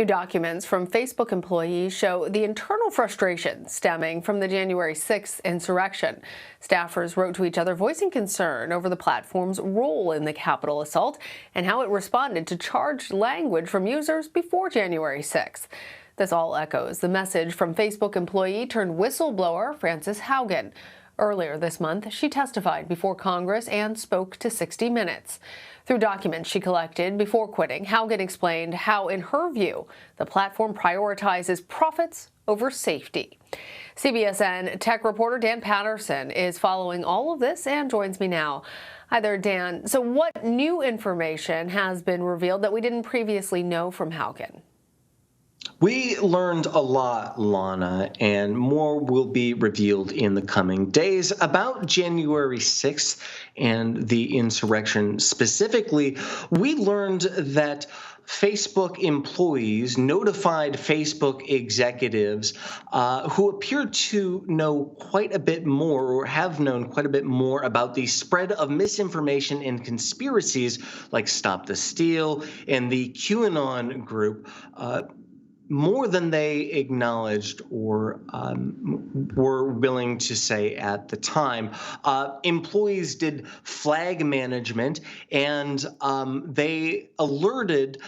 New documents from Facebook employees show the internal frustration stemming from the January 6th insurrection. Staffers wrote to each other voicing concern over the platform's role in the Capitol assault and how it responded to charged language from users before January 6th. This all echoes the message from Facebook employee turned whistleblower Frances Haugen. Earlier this month, she testified before Congress and spoke to 60 Minutes. Through documents she collected before quitting, Haugen explained how, in her view, the platform prioritizes profits over safety. CBSN tech reporter Dan Patterson is following all of this and joins me now. Hi there, Dan. So what new information has been revealed that we didn't previously know from Haugen? We learned a lot, Lana, and more will be revealed in the coming days about January 6th and the insurrection specifically. We learned that Facebook employees notified Facebook executives who appeared to know quite a bit more or have known quite a bit more about the spread of misinformation and conspiracies like Stop the Steal and the QAnon group, more than they acknowledged or were willing to say at the time. Employees did flag management, and they alerted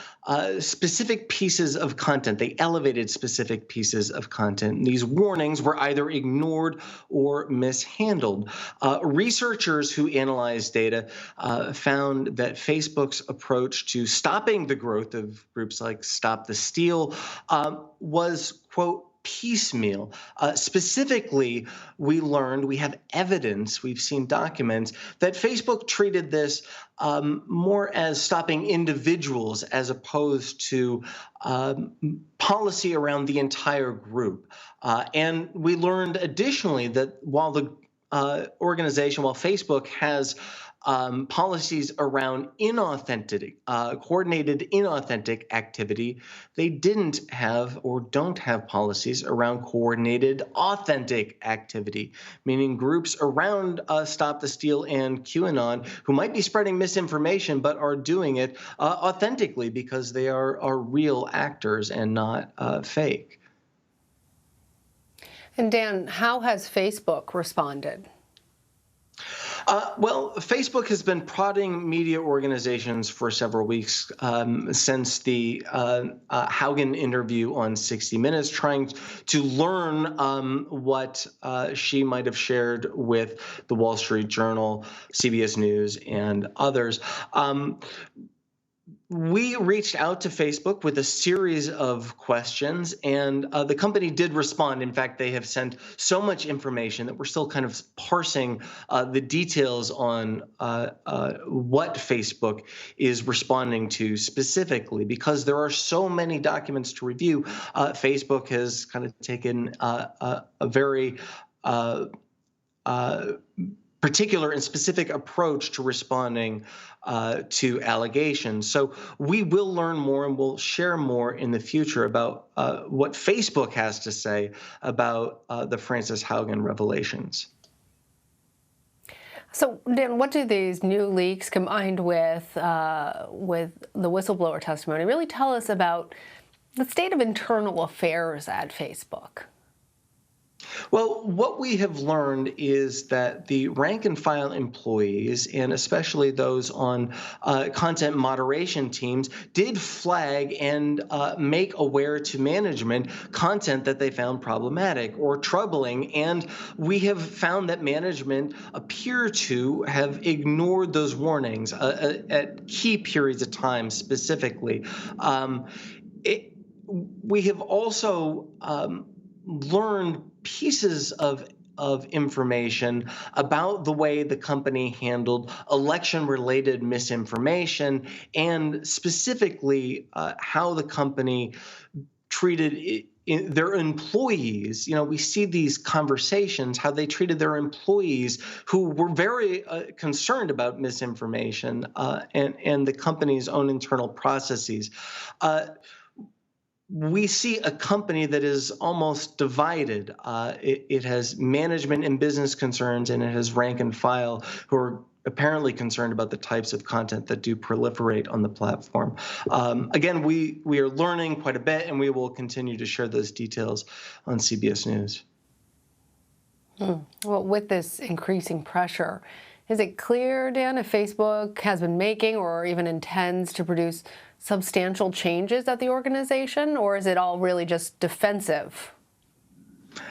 specific pieces of content. They elevated specific pieces of content. These warnings were either ignored or mishandled. Researchers who analyzed data found that Facebook's approach to stopping the growth of groups like Stop the Steal was, quote, piecemeal. Specifically, we have evidence, we've seen documents, that Facebook treated this more as stopping individuals as opposed to policy around the entire group. And we learned additionally that while the while Facebook has policies around coordinated inauthentic activity, they didn't have or don't have policies around coordinated authentic activity, meaning groups around Stop the Steal and QAnon who might be spreading misinformation but are doing it authentically because they are real actors and not fake. And Dan, how has Facebook responded? Well, Facebook has been prodding media organizations for several weeks since the Haugen interview on 60 Minutes, trying to learn what she might have shared with the Wall Street Journal, CBS News, and others. We reached out to Facebook with a series of questions, and the company did respond. In fact, they have sent so much information that we're still kind of parsing the details on what Facebook is responding to specifically, because there are so many documents to review. Facebook has kind of taken a very particular and specific approach to responding to allegations. So we will learn more and we'll share more in the future about what Facebook has to say about the Frances Haugen revelations. So, Dan, what do these new leaks combined with the whistleblower testimony really tell us about the state of internal affairs at Facebook? Well, what we have learned is that the rank and file employees, and especially those on content moderation teams, did flag and make aware to management content that they found problematic or troubling. And we have found that management appear to have ignored those warnings at key periods of time specifically. We have also learned pieces of information about the way the company handled election-related misinformation, and specifically how the company treated their employees. You know, we see these conversations, how they treated their employees who were very concerned about misinformation and the company's own internal processes. We see a company that is almost divided. It has management and business concerns, and it has rank and file who are apparently concerned about the types of content that do proliferate on the platform. Again, we are learning quite a bit, and we will continue to share those details on CBS News. Well, with this increasing pressure, is it clear, Dan, if Facebook has been making or even intends to produce substantial changes at the organization, or is it all really just defensive?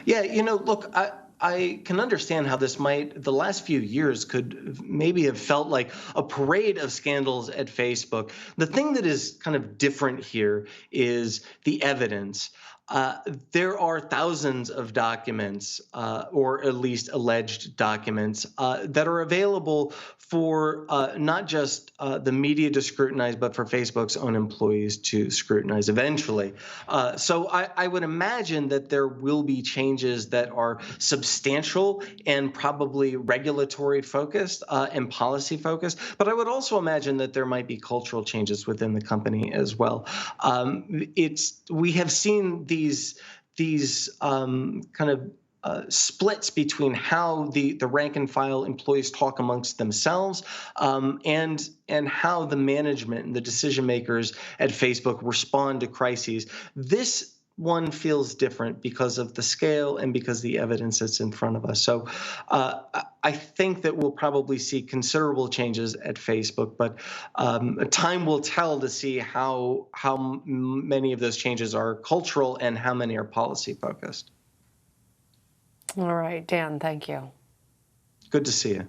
Yeah, look, I can understand how the last few years could maybe have felt like a parade of scandals at Facebook. The thing that is kind of different here is the evidence. There are thousands of documents, or at least alleged documents, that are available for not just the media to scrutinize, but for Facebook's own employees to scrutinize eventually. So I would imagine that there will be changes that are substantial and probably regulatory focused and policy focused. But I would also imagine that there might be cultural changes within the company as well. We have seen these kind of splits between how the rank and file employees talk amongst themselves, and how the management and the decision makers at Facebook respond to crises. This one feels different because of the scale and because of the evidence that's in front of us. So I think that we'll probably see considerable changes at Facebook, but time will tell to see how many of those changes are cultural and how many are policy focused. All right, Dan, thank you. Good to see you.